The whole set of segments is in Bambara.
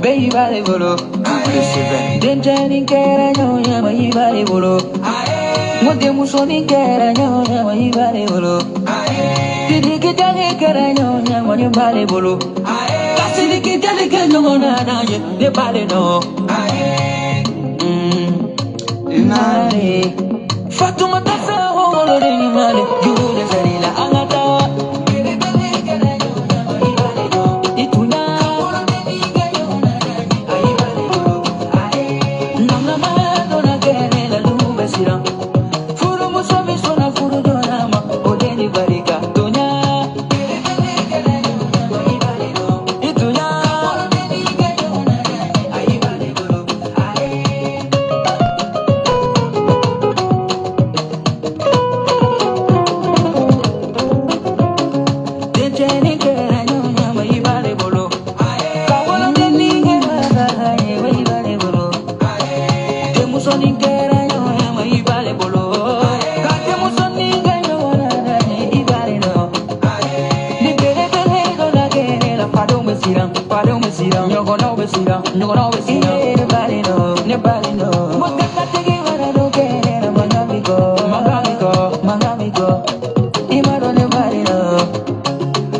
Baby vale bolo, denjani kera nyonya mai vale bolo, mode musoni kera nyonya mai vale bolo, didi kitale kera nyonya mai vale bolo, kasidi kitale kera nyonya na ye de vale no, nale, Fatuma tasa holo de ni male, jude salila angata.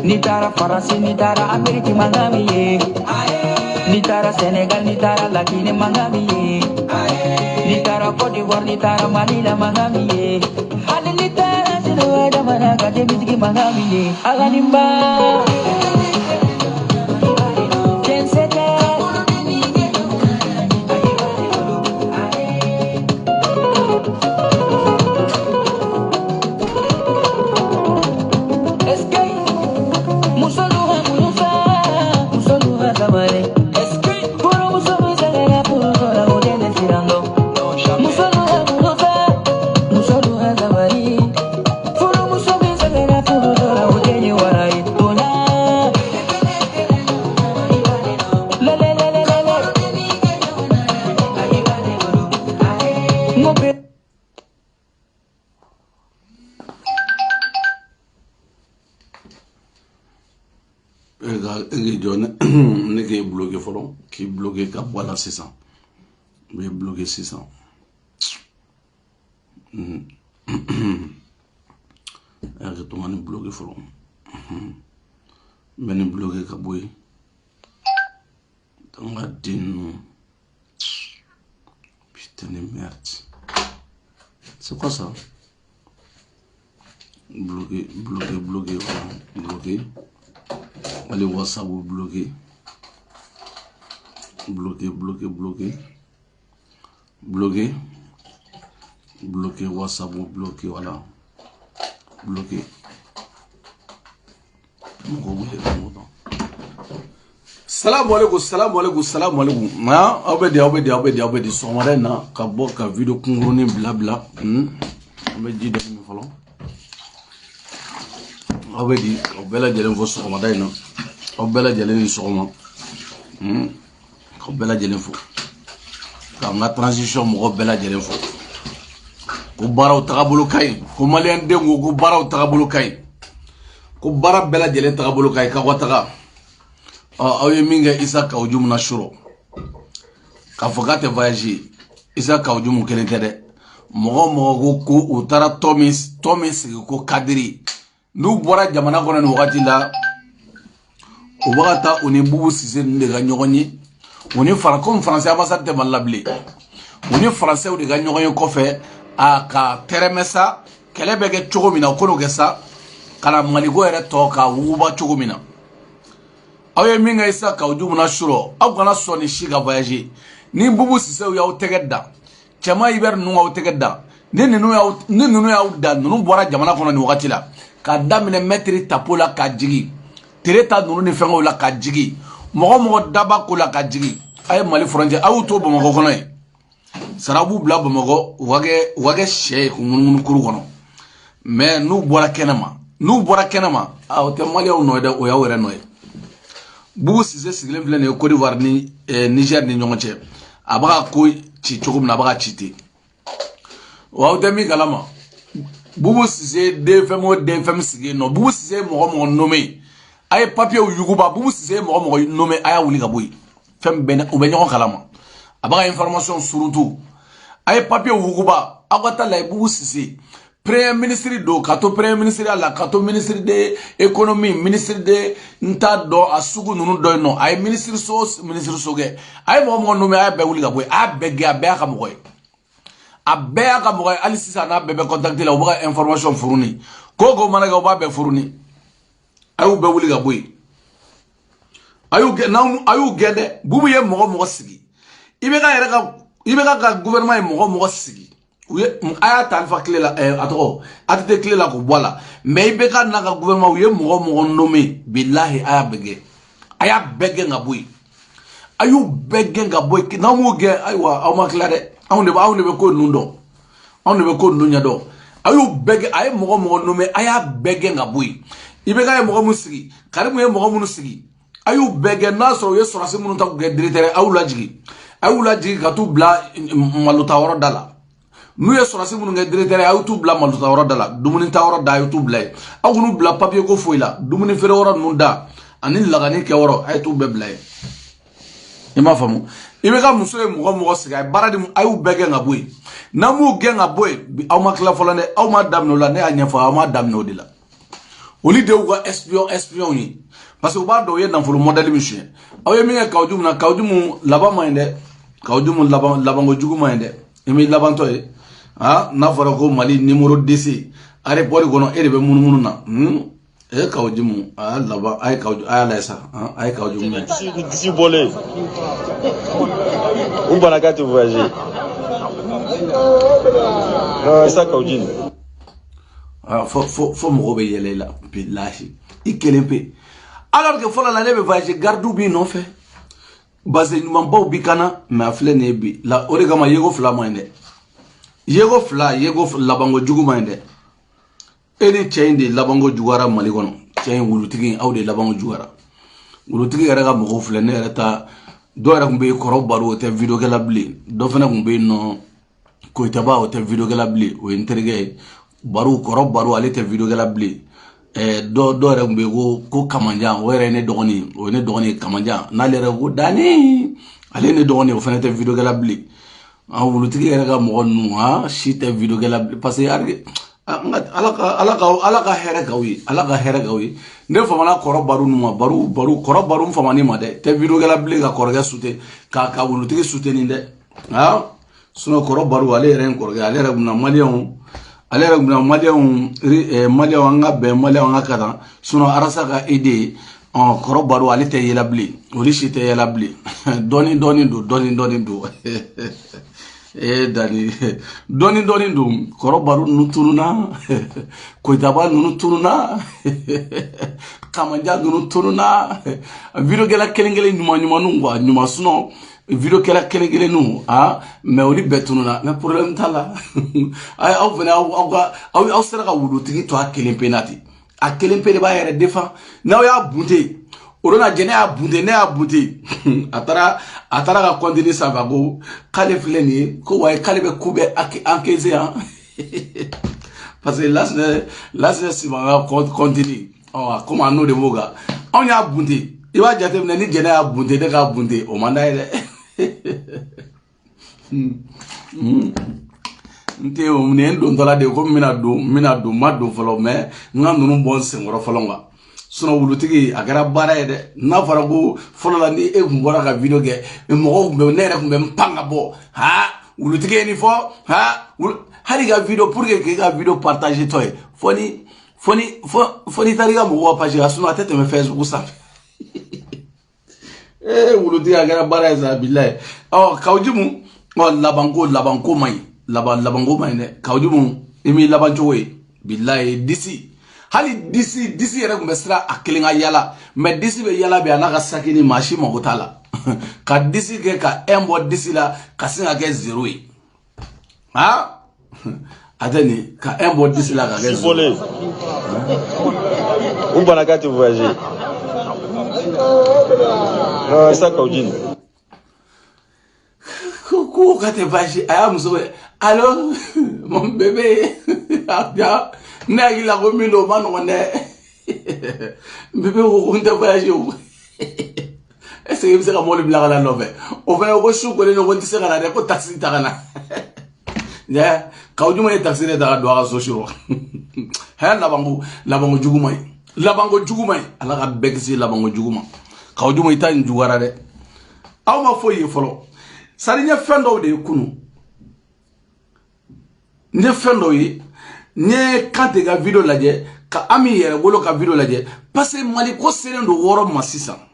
Nitara Faransi, Nitara Ameriki mangami ye. Nitara Senegal, Nitara Lakini mangami ye. Nitara Côte d'Ivoire, Nitara Manila mangami ye. Ali Nitara Sinuada Managa Demitiki mangami ye. Alanimba qui est bloqué follow, qui est bloqué cap voilà 600. Mais bloqué 600. Retourne bloqué follow. Mais ne bloqué cap oui. Dans la dîne. Putain de merde. C'est quoi ça? Bloqué, bloqué, bloqué, voilà. Bloqué. Allez, WhatsApp bloqué. Bloqué, bloqué, bloqué. Bloqué. Bloqué, WhatsApp bloqué, voilà. Bloqué. Salam alaikum, salam alaikum, salam alaikum. Ah, obedi. Somare na kabo ka video kunguruni blabla. Obedi de mi follow. Obedi, obela jelen fo somare na. Obela jelen soma. Obela jelen fo. Ka nga transition mo obela jelen fo. Ko baraw tagabulu kay, ko malien dengo ko baraw tagabulu kay. Ko bara bela jelen tagabulu kay ka wataga. Awe minga isa ka ujumu na shuro. Ka fogate voyager. Isa ka ujumu kelentede. Mogo ko utara Tomis ko kadiri. Nu bora jamana kona ni wakati la. Uwagata uni bubu sise ndega nyogoni. Uni comme français amasa te malabli. Uni français udega nyogoni kofe. Aka teremesa. Kelebege chogomina ukono gesa. Kala maligo ere toka uba chogomina. Awe minga isa ka ujumu na shuro. Aw kana soni shiga voyager. Ni bubu sise u ya utegeda. Chama iber nunga utegeda. Ni nunu ya uda. Nunu bora jamana kona ni wakati la. Ka damine metri tapola ka jigi. Tereta nunu ni fengo la ka jigi. Mogo daba kula ka jigi. Aye mali frontier. Awu to Bamako kono ye. Sarabu bla Bamako. Wage she kumunumunu kuru kono. Mais nu bora kenema. Nu bora kenema. Awu te mali ya unoida uya were noye. Bubu sise sigilen filɛ nin ye Côte d'Ivoire ni Niger ni ɲɔgɔn cɛ a b'a ko ci cogo min na a b'a ci ten wa aw tɛ min kalama Bubu Sise DFM o DFM sigi yen nɔ Bubu Sise mɔgɔ nommé a ye papier u yuguba Boubou Cissé mɔgɔ nommé a y'a wuli ka bɔ yen fɛn bɛɛ u bɛ ɲɔgɔn kalama a b'a ka information surutu a ye papier u yuguba aw ka taa layɛ Boubou Cissé premier ministre do ka to premier ministre la ka to ministre de économie ministre de nta dɔ a sugu ninnu dɔ yen nɔ a ye ministre so kɛ a ye mɔgɔ nommé a y'a bɛɛ wuli ka bɔ yen a y'a bɛɛ gɛn a bɛɛ y'a ka mɔgɔ ye a bɛɛ y'a ka mɔgɔ ye hali sisan n'a bɛɛ bɛ contacté la u bɛ ka information furuni ko mana kɛ u b'a bɛɛ furuni a y'u bɛɛ wuli ka bɔ yen a y'u gɛn dɛ Boubou ye mɔgɔ sigi i bɛ ka gouvernement ye mɔgɔ sigi a y'a ta Alpha Clé la a tɔgɔ ATT Clé la k'o bɔ a la mais i bɛ ka n'a ka gouvernement u ye mɔgɔ nommé bilahi a y'a bɛɛ gɛn a y'a bɛɛ gɛn ka bɔ yen a y'u bɛɛ gɛn ka bɔ yen n'aw m'o gɛn ayiwa aw ma tila dɛ anw de bɛ ko ninnu dɔn anw de bɛ ko ninnu ɲɛdɔn a y'u bɛɛ gɛn a ye mɔgɔ nommé a y'a bɛɛ gɛn ka bɔ yen i bɛ ka ye mɔgɔ mun sigi Karimu ye mɔgɔ minnu sigi a y'u bɛɛ gɛn n'a sɔrɔ u ye sɔrɔdasi minnu ta k'u kɛ directeur a y'u lajigin ka t'u bila malota yɔrɔ da la n'u ye sɔrɔdasi minnu kɛ directeur a y'u t'u bila malota yɔrɔ da la dumuni ta yɔrɔ da a y'u t'u bila yen aw k'u bila papier ko foyi la dumuni feere yɔrɔ ninnu da ani lagani kɛ yɔrɔ a ye t'u bɛɛ bila yen i m'a faamu i bɛ ka muso ye mɔgɔ sigi a ye baara di a y'u bɛɛ gɛn ka bɔ yen n'an m'u gɛn ka bɔ yen aw ma tila fɔlɔ dɛ aw ma daminɛ o la ne y'a ɲɛfɔ aw ma daminɛ o de la olu de y'u ka espion ye parce que u b'a dɔn u ye nafolo modèle min suɲɛ aw ye min kɛ Kaoudioumu na Kaoudioumu laban ma ɲi dɛ Kaoudioumu labanko jugu ma ɲi dɛ i m'i labantɔ ye n'a fɔra ko Mali numéro 10 aéroport kɔnɔ e de bɛ munumunu na Kaoudioumu a y'a lajɛ sa a ye Kaoudioumu mɛn. D'ici bɔlen u banna k'a tɛ voyager non ça Kaoudioumu fo mɔgɔw bɛ yɛlɛ i la bilahi i kelen pe alors que fɔlɔ la ne bɛ voyager gardiw b'i nɔfɛ base ɲumanbaw bi kana mais a filɛ nin ye bi la o de kama yego fila ma ɲi dɛ yego labanko jugu ma ɲi dɛ e ni cɛ in de labanko juguyara Mali kɔnɔ cɛ in wulutigi aw de labanko juguyara wulutigi yɛrɛ ka mɔgɔw filɛ ne yɛrɛ ta dɔw yɛrɛ tun bɛ kɔrɔ baro o tɛ vidéo kɛla bilen dɔ fana tun bɛ yen nɔ Koyitaba o tɛ vidéo kɛla bilen o ye n terikɛ ye baro kɔrɔ baro ale tɛ vidéo kɛla bilen dɔ yɛrɛ tun bɛ yen ko Kamanjan o yɛrɛ ye ne dɔgɔnin o ye ne dɔgɔnin Kamanjan n'ale yɛrɛ ko Dani ale ye ne dɔgɔnin o fana tɛ vidéo kɛla bilen wulutigi yɛrɛ ka mɔgɔ ninnu si tɛ vidéo kɛla bilen parce que ala ka hɛrɛ k'aw ye ala ka hɛrɛ k'aw ye ne famana kɔrɔ baro ninnu ma kɔrɔ baro n famani ma dɛ tɛ vidéo kɛla bilen ka kɔrɔkɛ soutien ka wulutigi soutenir dɛ sinon kɔrɔ baro ale yɛrɛ ye kɔrɔkɛ ale yɛrɛ bɛna maliyɛnw an ka bɛn maliyɛnw an ka kalan sinon arasa ka aide kɔrɔ baro ale tɛ yɛlɛ bilen olu si tɛ yɛlɛ bilen dɔɔni don Dani dɔɔni don kɔrɔ baro ninnu tununa Koyitaba ninnu tununa Kamanjan ninnu tununa vidéo kɛla kelen ɲuman quoi ɲuman sinon vidéo kɛla kelen mais olu bɛɛ tununa mais problème t'a la aw fana aw sera ka wulutigi to a kelen pe na ten a kelen pe de b'a yɛrɛ défend n'aw y'a bunte o don jɛnɛ y'a bunte a taara ka continuer sanfɛ ko k'ale filɛ nin ye ko wayi k'ale bɛ ko bɛɛ encaisser yan parce que Lasina Simanga continue comme a n'o de b'o kan anw y'a bunte i b'a jateminɛ ni jɛnɛ y'a bunte ne k'a bunte o man d'a ye dɛ n tɛ o nin ye n dontɔla de ye ko n bɛna don n ma don fɔlɔ mais n ka ninnu bɔ n senkɔrɔ fɔlɔ quoi sinon wulutigi a kɛra baara ye dɛ n'a fɔra ko fɔlɔ la ni e tun bɔra ka vidéo kɛ mɔgɔw tun bɛ ne yɛrɛ tun bɛ n pan ka bɔ wulutigi ye nin fɔ hali ka vidéo pour que k'e ka vidéo partager tɔ ye fo ni taara i ka mɔgɔw ka page kan sinon a tɛ tɛmɛ Facebook sanfɛ wulutigi a kɛra baara ye sa bilayi Kaoudioumu labanko ma ɲi labanko ma ɲi dɛ Kaoudioumu i m'i laban cogo ye bilayi disi hali disi yɛrɛ tun bɛ siran a kelen ka yala mais disi bɛ yala bi a n'a ka saki ni maa si mago t'a la ka disi kɛ ka 1 bɔ disi la ka sin ka kɛ 0 ye a tɛ nin ka 1 bɔ disi la ka kɛ 0 u banna k'a tɛ voyager non ça Kaoudioumu ko ka tɛ voyager a y'a muso wele allo mon bébé ne hakili la ko min don o ma nɔgɔn dɛ bébé on t'a voyagé est-ce que c'est comme le blague la nouvelle on va au chou que les gens disent que la ko taxi tagana ya kawjuma e taxi da do ga so shiro ha labango jugumay ala ga begsi labango juguma kawjuma ita njugara de aw ma foyi folo sarinya fendo de kunu ne fendo yi ne kante ga video laje ka ami yere bolo ka video laje parce que mali ko seren do woro masisa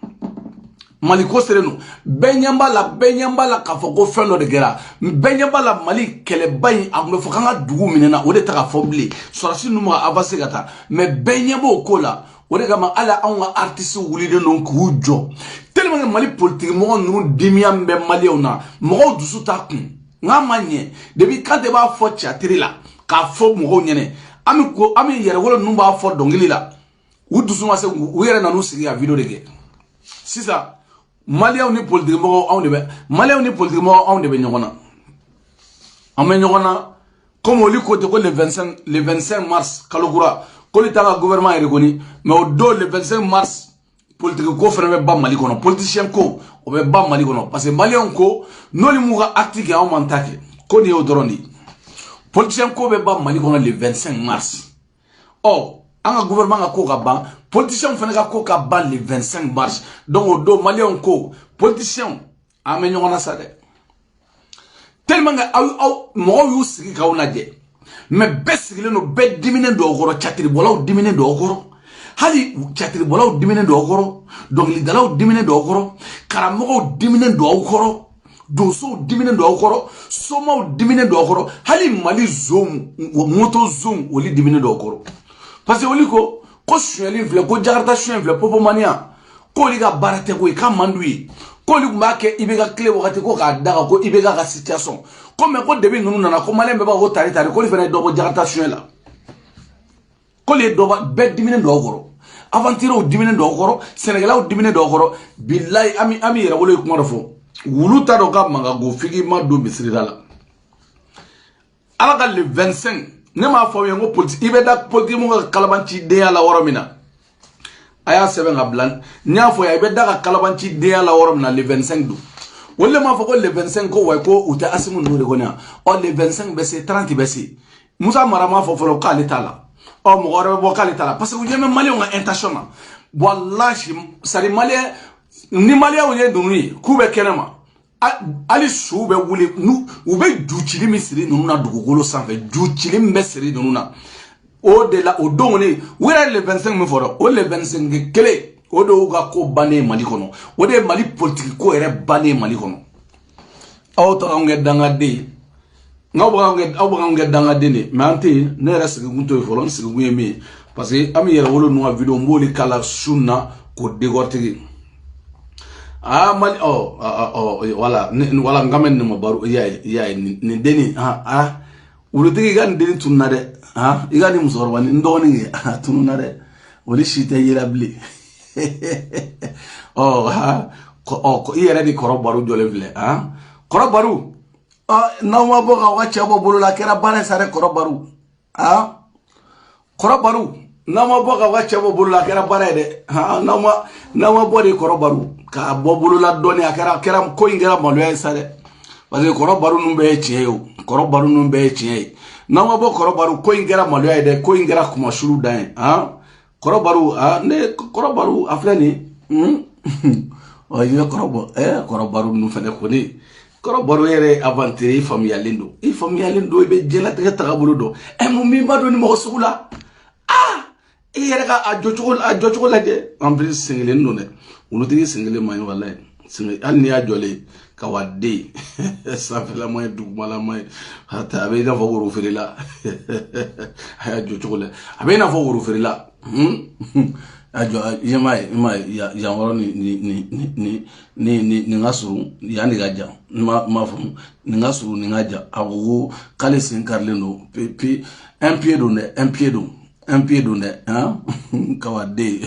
mali ko sereno benyamba la ka foko fendo de gera benyamba la mali kele bay amno fo kanga dugu minena o de ta ka fobli sorasi numa avancer gata mais benyabo ko la o de gama ala an artiste wuli de non kujo tellement mali politique mo nunu dimiam be mali ona mo dusu ta kun ngamanye depuis quand e ba fo chatiri la ka fo mo nyene ami yere wolo nunu ba fo dongili la u dusu ma se u yere nanu sigi a video de ge sisa Maliens ni politique mo on debe Maliens ni politique mo on debe nyogona amé nyogona comme on li côté ko le 25 mars kalogura ko li tanga gouvernement rekoni mais au do le 25 mars politique ko frère ba mali kono politicien ko o be ba mali kono parce que malien ko no li muga actique en mantake ko ni odoroni politicien ko be ba mali kono le 25 mars oh anga gouvernement ko ka ban politicien fene ka ko ka ban le 25 mars donc do malien ko politicien ame nyona sa de tellement au mo yu sigi ka onaje mais besigile no be dimine do goro chatiri bolaw dimine do goro hali chatiri bolaw dimine do goro donc li dalaw dimine do goro karamo dimine do goro doso dimine do goro somo dimine do goro hali mali zoom moto zoom oli dimine do goro parce que oli ko choueli vle ko jakarta choueli vle popo mania ko li ga barate ko ka mandui ko li ma ke ibega clé wakati ko ka daga ko ibega ka situation ko me ko debi nunu nana ko malembe ba ko tari ko li fene do ko jakarta choueli la ko li do ba be dimine do goro avantiro dimine do goro sénégalaw dimine do goro billahi ami yera wolo ko ngorofo wuluta do ga manga go figi ma do misri dala ala ka le 25 ne ma fo yengo politique ibe da politique mo kalabanci de ala woromina aya seben ablan nya fo ya ibe da kalabanci de ala woromina le 25 do wolle ma fo ko le 25 ko way ko uta asimu no de gona o le 25 bese 30 bese musa marama fo fo ko alitala o mo gore bo kalitala parce que yeme mali on intentional wallahi sari mali ni mali on ye dunu ku be kenema ali sou be wuli nu ube duchili misiri nuna dugugolo sanfe duchili mbesiri nuna o de la o dongone wera le 25 me foro o le 25 kele o do ga ko bane mali kono o de mali politique ko ere bane mali kono aw to ngé danga de ngaw ngé danga de ne manté ne reste gunto foro sigi guyemi parce que ami yera wolo no video mboli kala sunna ko dégortigi mali wala ngamen no baru ya ni deni ulutigi gan deni tunna de igani musorba ni ndoni ngi tunna de wali shite yirabli ko iyere di koro baru jole vle koro baru na ma boga wacha bo bulula kera bana sare koro baru koro baru na ma boga wacha bo bulula kera bana de na ma bodi koro baru ka bobulu la doni akara kera ko ingera malwe sare parce que koro baru numbe chieyo koro baru numbe chie na wabo koro baru ko ingera malwe de ko ingera kuma shuru dan koro baru ne koro baru aflani o yo koro baru nu fene ko ni koro baru yere avantere familialindo be jela te tagabulu do mo mi bado ni mo sugula yere ka ajochugol la de en plus singlen no ne unutigi singile may wallahi singi anni ya jole ka wadde sa fela moy dugmala moy hata abe na fo woro ferila ya jochugol abe na fo woro ferila ajo ya woro ni ngasuru yani gaja ma fo ni ngasuru ni gaja awu kale sin karleno pi un pied donné kawade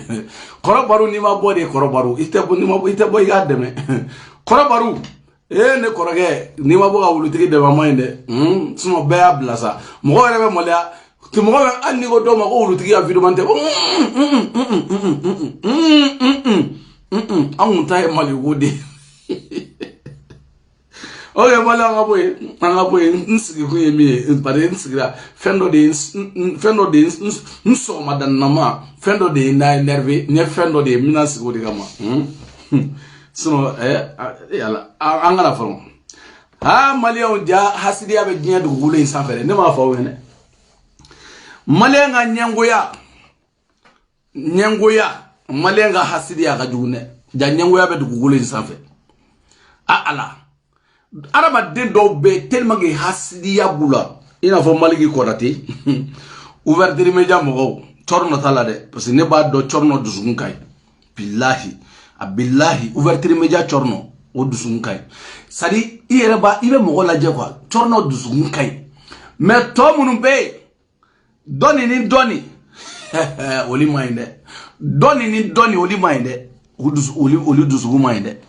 korobaru ni ma bode korobaru ite boy ga deme korobaru ne koroge ni ma boga wulutigi de ma inde suno be ablasa mo gore be moля tu mo an ni go do ma ko rutigi ya video mante an ta e mali wode oye mala ngaboy nsigi ko yemi pare nsigira fendo de nso madan nama fendo de na nerve ne fendo de minas go de gama sino yala angala fon ha malion dia hasidia be gnya de gulen sanfere ne ma fa wene malenga nyangoya malenga hasidia ga june ja nyangoya be de gulen sanfere ala araba den do be tellement que hasidia bula ina fo maligi kodati ouverture media mo torno tala de parce que ne ba do torno dusun kay billahi abillahi ouverture media torno o dusun kay sadi iyere ba ibe mo la je quoi torno dusun kay mais to munum be doni ni doni oli mainde doni ni doni oli mainde oli dusun mainde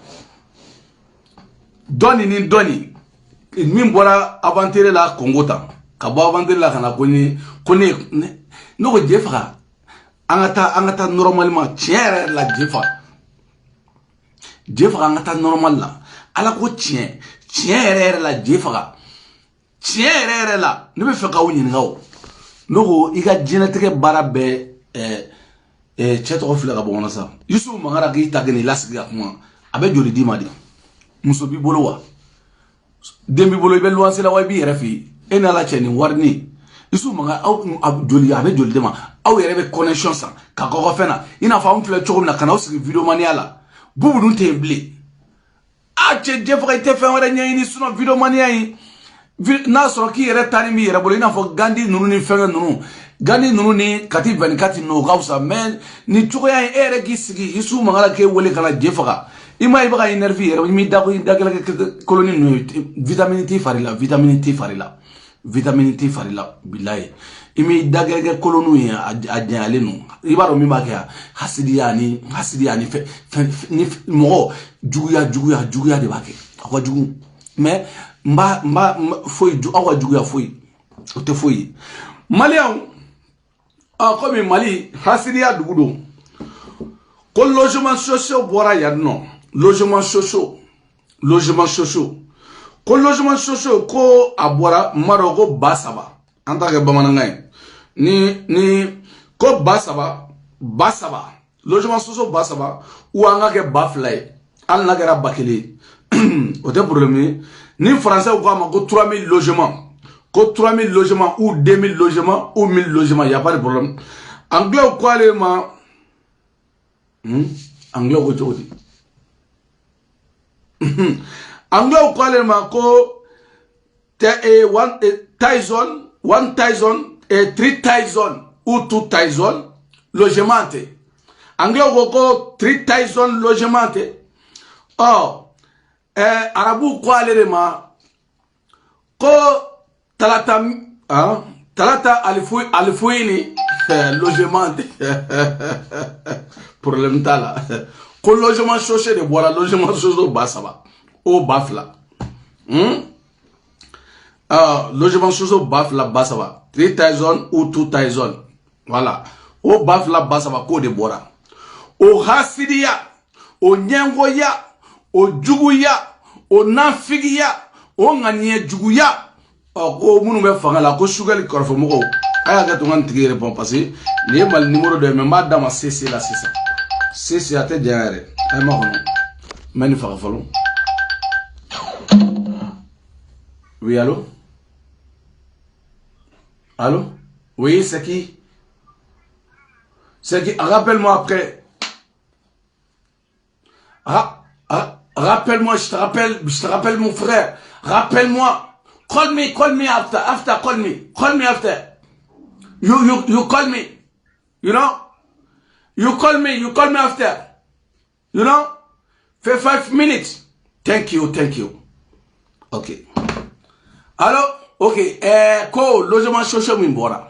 doni ni doni min bora aventure la Congota ka bo aventure la kana koni no ko jefa angata normalement tiens la jefa angata normal la ala ko tiens la jefa tiens la ne be fe ka woni ngaw no ko iga genetique barabe cheto fila ka bona sa yusu mangara ki tagni lasga kuma abe joli di madi muso bi bolo wa dembi bolo be luanse la way bi refi ena la cheni warni isu manga aw joli abe joli dema aw yere be connection sa ka ko fena ina fa on fle chogum na kana usigi video maniala bubu dun temble a che jefra te fe wara nyani suno video mania yi na so ki yere tani mi yere bolo ina fo gandi nunu ni fenga nunu gandi nunu ni kati 24 no gausa men ni choya ere gisigi isu manga la ke wele kana jefra ima iba énervé yero mi dago dagala colonie no vitamine T farila billahi imi dagala colonie ya adjale no ibaro mi makya hasidiani fe ni mo juguya de bake akwa jugu mais mba foi akwa juguya foi o te foi malian comme Mali hasidia dugudo ko logement social bora yadno logement social ko logement social ko abora maroko basaba anta ke bamanangay ni ko basaba logement social basaba ou anga ke baflay al nagara bakeli o te problème ni français ko ma ko 3000 logements ou 2000 logements ou 1000 logements y a pas de problème anglais ko ale ma anglais ko jodi anglais ko ale ma ko one thousand 3000 ou 2000 logements anglais ko 3000 logements arabu ko ale ma ko talata alifuini logement problème tala ko logement social de bola logement social basaba o bafla logement social bafla basaba 3000 ou 2000 voilà o bafla basaba ko de bora o hasidiya o nyengoya o juguya o nafigiya o nganie juguya ko munu be fangala ko sugali korfo moko aya ga to ngan tigere bon passé ni mal numéro de me ma dama cc la cc ate diare ay ma hono mani fa falo oui allô oui c'est qui rappelle-moi après rappelle-moi je te rappelle mon frère rappelle-moi. Call me after, call me after. You call me, you know? You call me after, you know? For 5 minutes. Thank you. Okay. Allô? Okay. Ko logement social mimbora.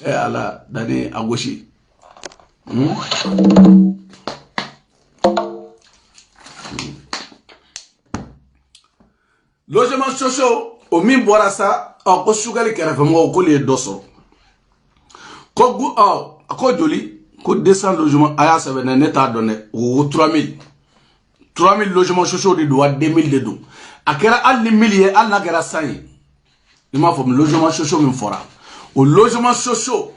Ala, dani agoshi. Logement social au min boira ça ko sugali kɛrɛfɛ mɔgɔw ko le dɔ sɔrɔ ko joli ko 200 logements a y'a sɛbɛn ne t'a dɔn dɛ o 3000 logements sociaux de don wa 2000 de don a kɛra hali ni 1000 ye hali n'a kɛra 100 ye i m'a fɔ logement sociaux min fɔra o logement sociaux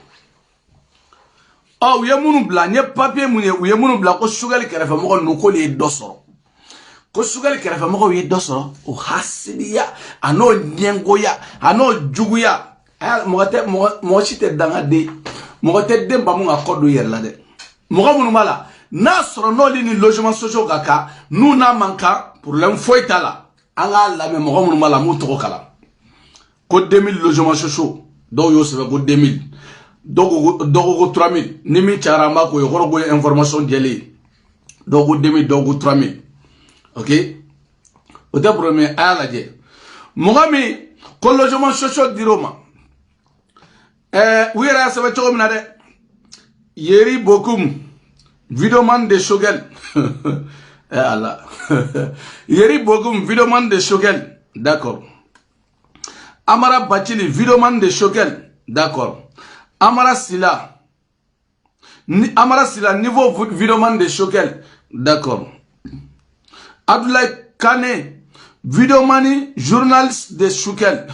u ye minnu bila n ye papier mun ye u ye minnu bila ko sugali kɛrɛfɛ mɔgɔ ninnu ko le ye dɔ sɔrɔ ko sugali kɛrɛfɛ mɔgɔw ye dɔ sɔrɔ o hasidiya a n'o ɲɛngoya a n'o juguya mɔgɔ si tɛ dangaden mɔgɔ tɛ den ba mun ka kɔ don i yɛrɛ la dɛ mɔgɔ minnu b'a la n'a sɔrɔ n'olu ni logement sociaux ka kan n'u n'a man kan problème foyi t'a la an k'a lamɛn mɔgɔ minnu b'a la m'u tɔgɔ kalan ko 2000 logements sociaux dɔw y'o sɛbɛn ko 2000 dɔw ko 3000 ni min cayara an b'a ko ye kɔrɔ ko ye information jɛlen ye dɔw ko 2000 dɔw ko 3000 ok o tɛ problème a y'a lajɛ mɔgɔ min ko logement sociaux dir'o ma u yɛrɛ y'a sɛbɛn cogo min na dɛ Yeri Bokoum Videoman de Shogel Allah Yeri Bokoum Videoman de Shogel d'accord Amara Bachili Videoman de Shogel d'accord Amara Sila niveau Videoman de Shogel d'accord Abdoulaye Kane Videomani journaliste de Shogel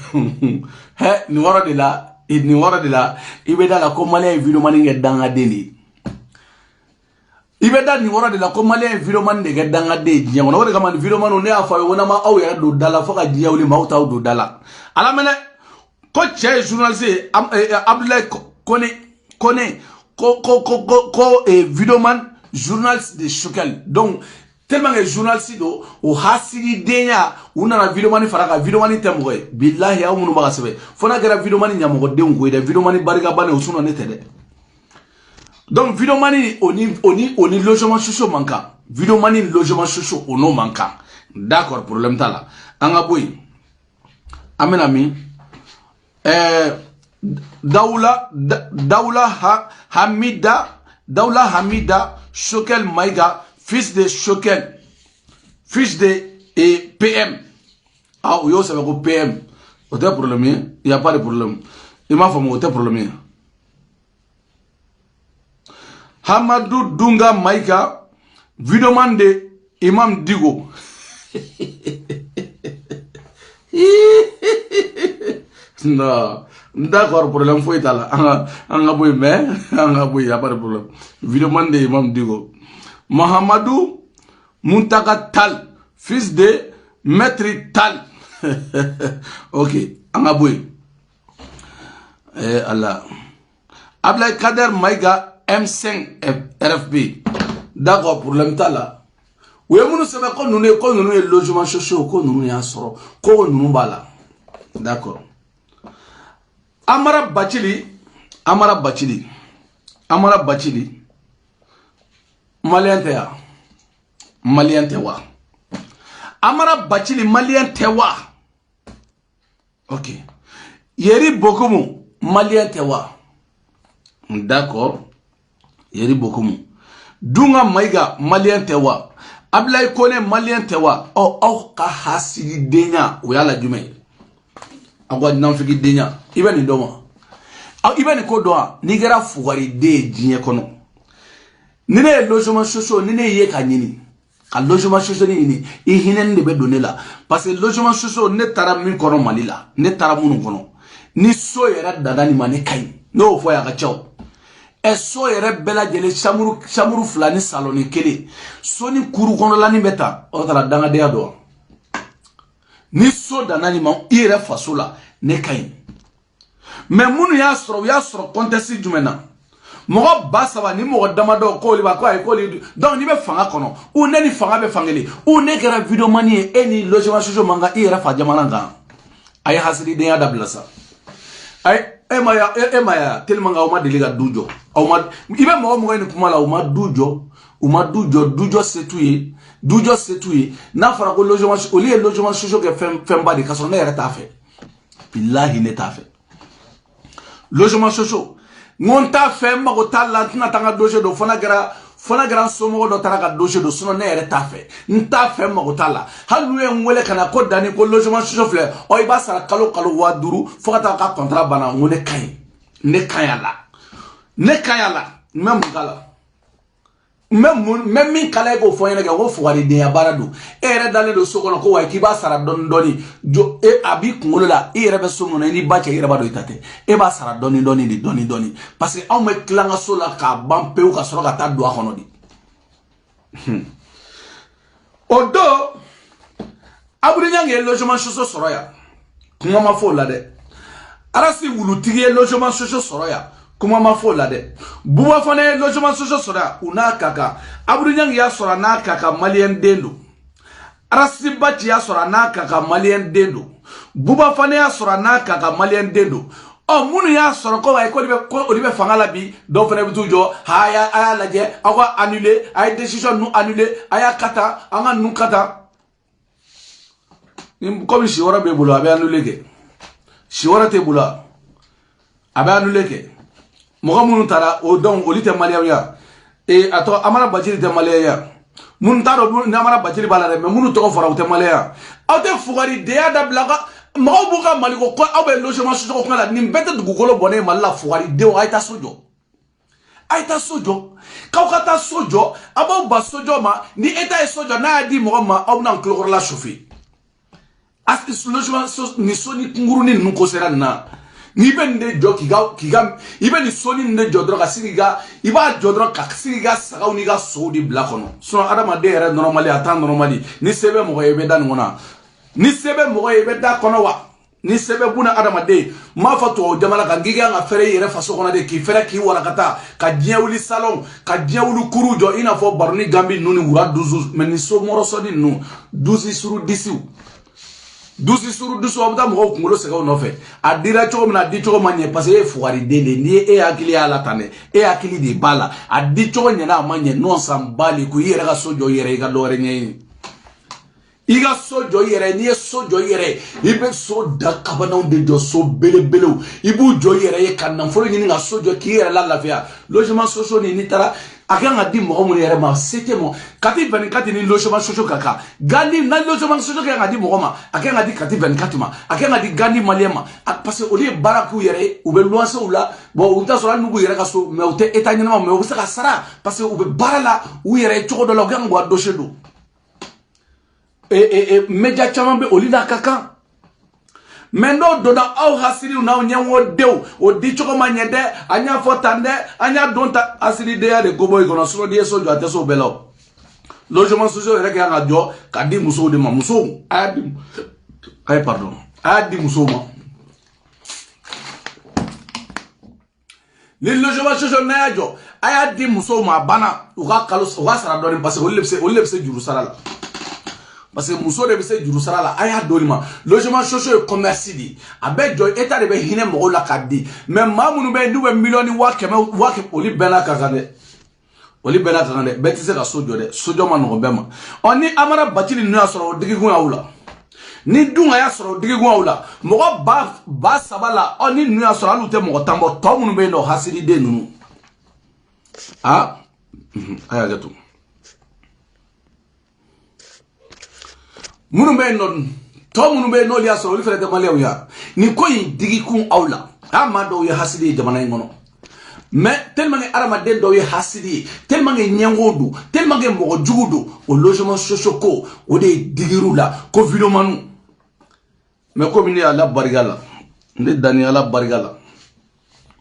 ni wara de la i bɛ da la ko malien videomani kɛ dangaden de ye i bɛ da nin wɔrɔ de la ko malien videomani de kɛ dangaden ye diɲɛ kɔnɔ o de kama ni videomani ne y'a fɔ a ye ko n'an ma aw yɛrɛ don da la fo ka diɲɛ wuli maaw t'aw don da la ala mɛnɛ ko cɛ ye journaliste ye Abdoulaye Kone ko videoman journaliste de Shogel donc tellement que journaliste do o hasidi denya u nana videomani fara ka videomani tɛ mɔgɔ ye billahi aw minnu b'a ka sɛbɛn fo n'a kɛra videomani ɲɛmɔgɔdenw ko ye dɛ videomani barika bane o sunɔ ne tɛ dɛ donc videomani oni logement sociaux man kan videomani logement sociaux o n'o man kan d'accord problème t'a la an ka bɔ yen an bɛna min Dawla Hamida Shogel Maïga fils de Shogel, fils de PM. Ah, oui, ça va être PM. Autre problème, il n'y a pas de problème. Il m'a fait autre problème. Hamadou Dunga Maïka, videoman de Imam Digo. Non, d'accord, problème, faut être là. On a beau, mais on a beau, il n'y a pas de problème. Videoman de Imam Digo. Mohamedou Muntaka Tal, fils de Maître Tal. Ok, Angaboué. Allah. Ablaï Kader Maïga M5 RFB. D'accord, pour l'emtala. Oui, nous savons qu'on nous est logement sociaux, qu'on nous est en sort, qu'on nous bala. D'accord. Amara Bachili. Malien tewa. Amara Bachili malien tewa. Ok. Yeri Bokoum malien tewa. D'accord. Yeri Bokoum. Dunga Maïga malien tewa. Ablaye Kone malien tewa. Oh ka hasidi denya uyala jume. Agwa namfiki denya. Ibe ni doma. Ibe ni kodoa nigera fugari de jinye kono. Nine logement sociaux nine ye ka nyini. Ka logement sociaux ni i hinen de be donner la parce que logement sociaux ne tara min kono Mali la ne tara munu kono ni so yera dadani mane kay no fo ya ka chaw e so yera bela jele chamuru flani saloni kele so ni kuru kono la ni beta o tara danga de ado ni so danani ma ire fasola ne kay mais munu ya soro contexte jumena mɔgɔ ba saba ni mɔgɔ damadɔ ko li ba ko ay ko li donc ni be fanga kɔnɔ ou ne ni fanga be fangeli ou ne kɛra videomani ye e ni logement sociaux manga i yɛrɛ fa jamana kan ay hasidi denya dabila sa ay e maya tellement o ma deli ka du jɔ o ma i be mɔgɔ ni kuma la o ma du jɔ du jɔ setu ye n'a fɔra ko logement au lieu logement sociaux kɛ fɛn ba de ka sɔrɔ ne yɛrɛ t'a fɛ billahi ne t'a fɛ logement sociaux Ngonta fait mago tala tina tanga dossier do fona gara fona grand somo do taraka dossier do sono ne yɛrɛ t'a fɛ n t'a fɛ mago t'a la hali n'u ye n wele ka na ko dani ko logement social filɛ i b'a sara kalo 5,000 fo ka taa ka contrat banna n ko ne ka ɲi ne ka ɲi a la ne ka ɲi a la n bɛ mun k'a la n min kala e k'o fɔ n ɲɛna kɛ ko fugaridenya baara don e yɛrɛ dalen don so kɔnɔ ko wa k'i b'a sara dɔɔni dɔɔni a b'i kunkolo la i yɛrɛ bɛ so min kɔnɔ i n'i ba cɛ i yɛrɛ b'a dɔn i ta tɛ e b'a sara dɔɔni dɔɔni de dɔɔni dɔɔni parce que anw bɛ tila an ka so la k'a ban pewu ka sɔrɔ ka taa don a kɔnɔ de o don Abdou Niang ye logement social sɔrɔ yan kuma ma fɔ o la dɛ Arasi wulutigi ye logement social sɔrɔ yan kuma ma fɔ o la dɛ Buba fana ye logement social sɔrɔ yan u n'a ka kan Abdou Niang y'a sɔrɔ a n'a ka kan maliyɛn den don Arasi Baci y'a sɔrɔ a n'a ka kan maliyɛn den don Buba fana y'a sɔrɔ a n'a ka kan maliyɛn den don minnu y'a sɔrɔ ko olu bɛ fanga la bi dɔw fana bɛ t'u jɔ a y'a lajɛ aw ka annuler a ye décision ninnu annuler a y'a kata an ka ninnu kata komi si wɛrɛ b'e bolo a bɛ annuler kɛ si wɛrɛ t'e bolo a bɛ annuler kɛ mɔgɔ minnu taara o donc olu tɛ maliyɛnw ye a tɔgɔ Amara Bacili tɛ maliyɛn ye minnu t'a dɔn ni Amara Bacili b'a la dɛ mais minnu tɔgɔ fɔra u tɛ maliyɛn ye aw tɛ fugaridenya dabila ka mɔgɔw b'u ka Mali ko aw bɛ logement social kuma la nin bɛɛ tɛ dugukolo bɔnnen Mali la fugaridenw a ye taa so jɔ a ye taa so jɔ k'aw ka taa so jɔ a b'aw ba so jɔ ma ni État ye so jɔ n'a y'a di mɔgɔ ma aw bɛna kulokɔrɔla chauffer logement ni so ni kunkurunin ninnu ko sera nin na n'i bɛ nin de jɔ i bɛ nin soni nin de jɔ dɔrɔn ka sigi i b'a jɔ dɔrɔn ka sigi i ka sagaw n'i ka sow de bila kɔnɔ sinon adamaden yɛrɛ normali a t'a normali ni se bɛ mɔgɔ ye i bɛ da nin kɔnɔ ni se bɛ mɔgɔ ye i bɛ da kɔnɔ wa ni se bɛ buna adamaden m'a fɔ tubabu jamana kan k'i kan ka fɛrɛ i yɛrɛ faso kɔnɔ de k'i fɛrɛ k'i warakata ka diɲɛ wuli salon ka diɲɛ wuli kuru jɔ i n'a fɔ Baroni Gambi ninnu ni wura dusu mais ni so mɔrɔsɔni ninnu 12 sur 10 dusu suru dusu aw bɛ taa mɔgɔw kunkolo sɛgɛw nɔfɛ a dira cogo min na a di cogo ma ɲɛ parce que e ye fugariden de n'i ye e hakili y'a la tan dɛ e hakili de b'a la a di cogo ɲɛna a ma ɲɛ non san bali ko i yɛrɛ ka so jɔ i yɛrɛ i ka dɔ wɛrɛ ɲɛɲini i ka so jɔ i yɛrɛ n'i ye so jɔ i yɛrɛ i bɛ so da kabanaw de jɔ so belebelew i b'u jɔ i yɛrɛ ye ka nafolo ɲini ka so jɔ k'i yɛrɛ la lafiya logement social ni n'i taara a kan ka di mɔgɔ minnu yɛrɛ ma se tɛ mɔ kati 24 ni logement social ka kan Gandi na logement social kan ka di mɔgɔ ma a kan ka di kati 24 ma a kan ka di Gandi maliyɛn ma parce que olu ye baara k'u yɛrɛ ye u bɛ luwansew la bon u bɛ taa sɔrɔ hali n'u b'u yɛrɛ ka so mais u tɛ état ɲɛnama mais u bɛ se ka sara parce que u bɛ baara la u yɛrɛ ye cogo dɔ la u kan k'u ka dossier don média caman bɛ olu la ka kan mais n'o donna aw hasiliw n'aw ɲɛmɔgɔdenw o di cogo ma ɲɛ dɛ an y'a fɔ tan dɛ an y'a dɔn ta hasilidenya de ko bɔ i kɔnɔ sinon n'i ye so jɔ a tɛ se o bɛɛ la o logement social yɛrɛ kan ka jɔ ka di musow de ma musow a y'a di musow ma ni logement social n'a y'a jɔ a y'a di musow ma a banna u ka sara dɔɔni parce que olu de bɛ se juru sara la parce que muso de bɛ se juru sara la a y'a dɔɔni ma logement social ye commerce de a bɛ jɔ État de bɛ hinɛ mɔgɔw la k'a di mais maa minnu bɛ yen n'u bɛ miliyɔn ni 100,000 olu bɛɛ n'a ka kan dɛ olu bɛɛ n'a ka kan dɛ bɛɛ tɛ se ka so jɔ dɛ sojɔ ma nɔgɔn bɛɛ ma ni Amara Bacili ninnu y'a sɔrɔ o digikun y'aw la ni Dunga y'a sɔrɔ o digikun y'aw la mɔgɔ ba 3 la ni ninnu y'a sɔrɔ hali u tɛ mɔgɔ 10 bɔ tɔ minnu bɛ yen nɔ hasiliden ninnu a y'a kɛ to minnu bɛ yen nɔ tɔ minnu bɛ yen n'olu y'a sɔrɔ olu fana tɛ maliyɛnw ye ni ko in digikun aw la a maa dɔw ye hasidi ye jamana in kɔnɔ mais tellement que adamaden dɔw ye hasidi ye tellement que ɲɛngow don tellement que mɔgɔ jugu don o logement social ko o de ye digir'u la ko videomaniw mais komi ne ye Ala barika la ne dani Ala barika la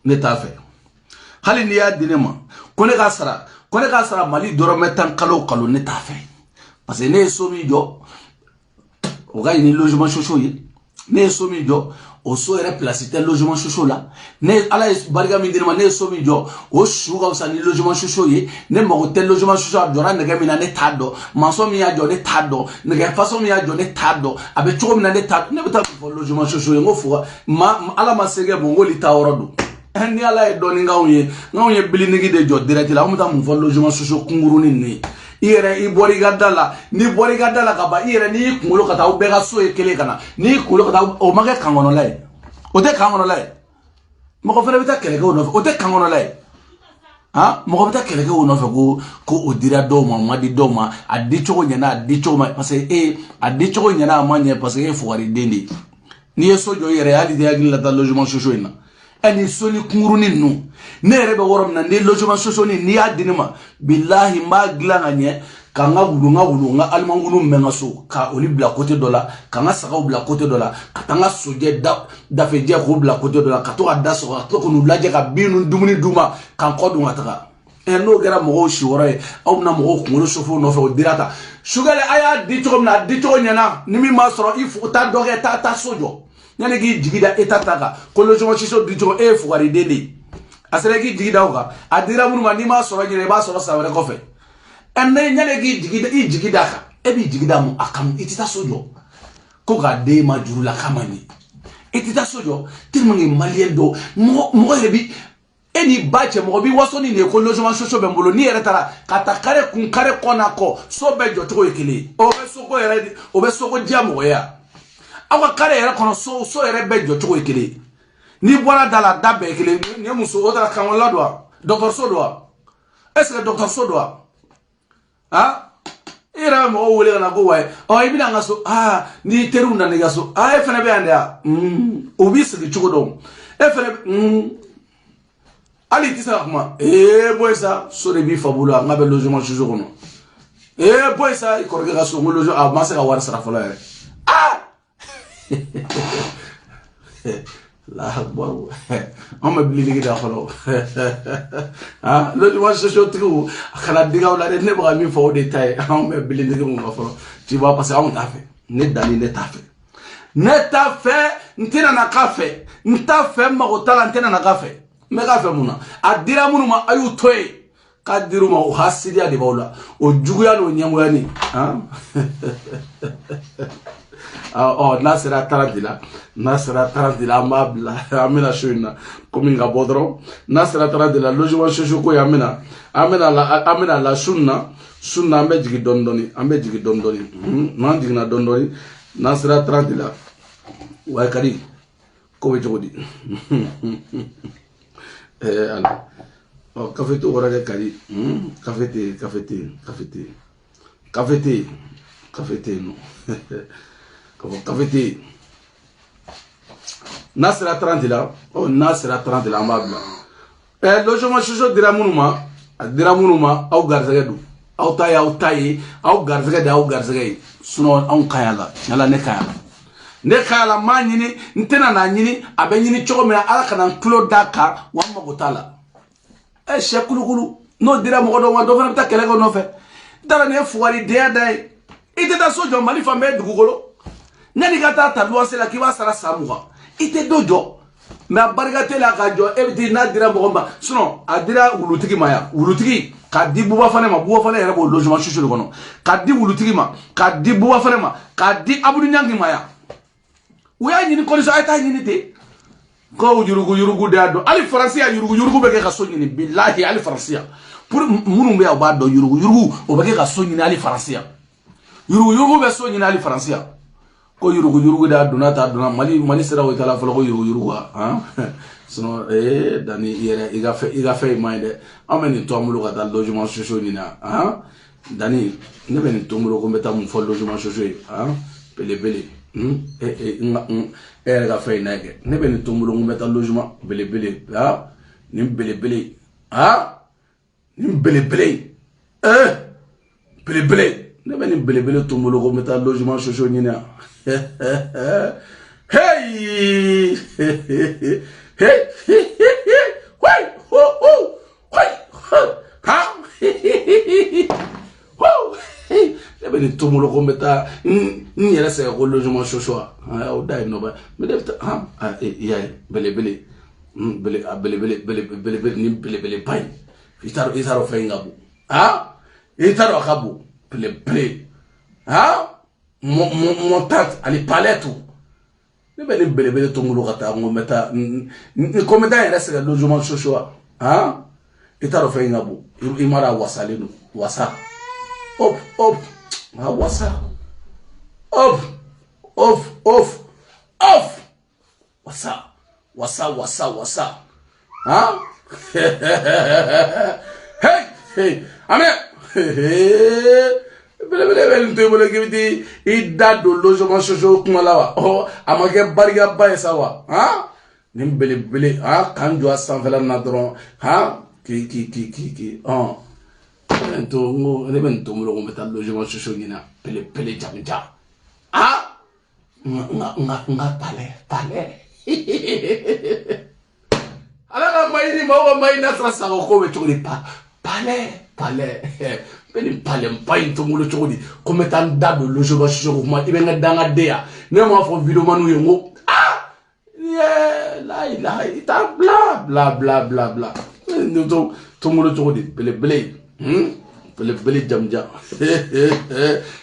ne t'a fɛ hali n'i y'a di ne ma ko ne k'a sara Mali dɔrɔmɛ 10 kalo o kalo ne t'a fɛ parce que ne ye so min jɔ o ka ɲini logement social ye ne ye so min jɔ o so yɛrɛ place tɛ logement social la ne Ala ye barika min di ne ma ne ye so min jɔ o su ka fisa ni logement social ye ne mago tɛ logement social a jɔra nɛgɛ min na ne t'a dɔn maçon min y'a jɔ ne t'a dɔn nɛgɛ façon min y'a jɔ ne t'a dɔn a bɛ cogo min na ne t'a dɔn ne bɛ taa fɔ logement social ye n ko fɔ Ala ma se kɛ bon n k'olu ta yɔrɔ don ni Ala ye dɔɔni k'anw ye bilinigi de jɔ direct la an bɛ taa mun fɔ logement social kunkurunin ninnu ye i yɛrɛ i bɔra i ka da la n'i bɔra i ka da la ka ban i yɛrɛ n'i y'i kunkolo ka taa aw bɛɛ ka so ye kelen ka na n'i y'i kunkolo ka taa o ma kɛ kan kɔnɔla ye o tɛ kan kɔnɔla ye mɔgɔ fana bɛ taa kɛlɛkɛw nɔfɛ o tɛ kan kɔnɔla ye ah mo ko ta kele ke wono fe ko odira do ma di do ma adi chogo nyana adi chogo ma parce que adi chogo nyana ma nye parce que fo wari dende ni yeso jo yere ali de agila ta logement socio ina ani soni kunguruni nu ne rebe worom na ne logement socio ni adini ma billahi ma gila nganye kanga wulu nga almangulu menga so ka oli bla côté dola kanga saka bla côté dola katanga soje da fe je ko bla côté dola ka to da so to ko nu blaje ka binu dumuni duma kan ko duma taka e no gara mo shi wore aw na mo ko ngolo sofo no fe dirata sugale aya di to na di to nyana nimi ma soro ifu ta doge ta sojo nyane gi jigida etataka ko lo jomo chiso di to e fu wari dele asere gi jigida oka adira mun ma ni ma soro nyere ba soro sa wore ko fe enne nyane gi jigida ka ebi jigida mu akam itita sojo ko ga de ma juru la kamani itita sojo tilmangi malien do mo rebi eni bache mo bi wasoni ne ko logement socio be mbolo ni eretara kata kare kun kare kona ko so be jo to ekele o be soko ere o be soko diamo ya awa kare ere kono so ere be jo to ekele ni bola dala dabe ekele ni muso o dara kan wala do docteur so do est-ce que docteur so do ah ira mo wole na go wai o ibina ngaso ni teru na ngaso e fene be anda obi se chugo do e fene ali tisa kuma boy ça so de bi fabula ngabe logement socio kono boy ça ikorge ga so logement a ma se ga war sara fola la akbar on me bili da kholo logement socio tiku kala diga wala de ne ba mi fo détail on me bili diga mo folo tu vois parce qu'on t'a fait ne dali ne t'a fait ntina na kafe nta fait ma ko tala ntina na kafe me ka fe muna adira munu ma ayu toy ka diru ma o hasidia de bawla o juguya no nyamu yani nasira tarantila mabla amina shuna kominga bodro nasira tarantila logement socio ko amina la sunna ambe jigi dondoni man digna dondoni nasira tarantila way kadi ko be jogodi ala café to wora de kadi café no café nasira 30 la nasira 30 la amabla logement socio dira munuma au garzega du au tayi au garzega suno on kayala yala ne kayala ma nyini ntena na nyini abe nyini chogo mena ala kana klo daka wa magotala shekulu no dira mo do wa do fana ta kele ko no fe dara ne fuwari de dai ite da sojo mali fambe dugugolo nani gata ta luanse la kiwa sara samuga ite dojo na barigate la gajo ebiti na dira mo ba suno adira wulutigi maya wulutigi ka di buba fane ma buba fane yere bo logement socio kono ka di wulutigi ma ka di buba fane ma ka di abudu nyangi maya uya nyini ko so ayta nyini te ko yurugu dado ali francia yurugu be ke kaso nyini billahi ali francia pour munu be ba do yurugu o be ke kaso nyini ali francia yurugu be so nyini ali francia ko yurugu dado na ta dona mali sera o tala folo ko yurugu sono dani yere iga fe mind ameni to amulo ka dal logement socio ni na dani ne be ni to amulo ko meta mun fo logement socio pele ga fay nage ne be ni to amulo ko meta logement bele ni bele ne be ni bele to amulo ko meta logement socio ni na hey ni tomulo ko meta ni yere se ko logement socio o dai no ba me de ya bele ni pay itaro fe ngabu itaro akabu bele montat ali paletu ne be ni bele tomulo kata ngo meta ni ko meta yere se logement socio itaro fe ngabu imara wasalenu wasa op wasa off wasa Hey, hey, amen. Bele nto bolo kibiti ida do logement social kuma la wa. Oh, amake bariga ba esa wa. Ha? Nim bele ha kan jo asanfela na dron. Ha? Ki. Oh. Nto mo nto mo ko meta logement social ngina. Pele jamja. Ha? Nga pale. Ala mai ni mawa mai na trasa ko be chori pale beni pale mpai to mulo chori ko metan dado lojo ba sho ko ma ibe nga danga dea ne ma fo video manu yengo la ilaha ita bla to mulo chori bele jamja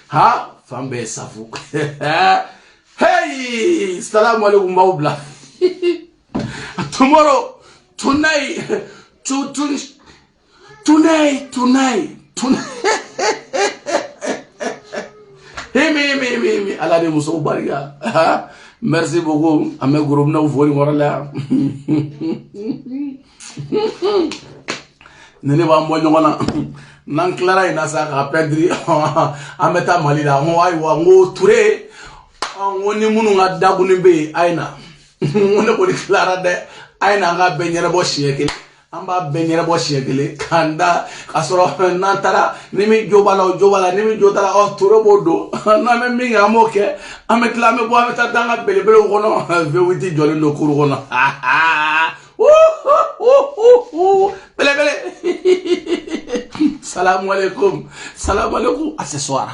ha fambe safu hey assalamu alaikum maubla tomorrow tonight Himi ala de muso bariga merci beaucoup ame groupe na vori morala nene ba mo nyongona nan clara ina sa ka pedri ameta malida ho ai wa ngo ture woni munu nga daguni be aina woni ko clara de aina nga benyere bo shiekele amba benyere bo shiekele kanda kasoro nantara nimi jobala nimi jotala o turo bodo na me minga moke ametla me bo ameta danga belebele kono ve witi jole no kuru kono belebele salamu alaikum accessoire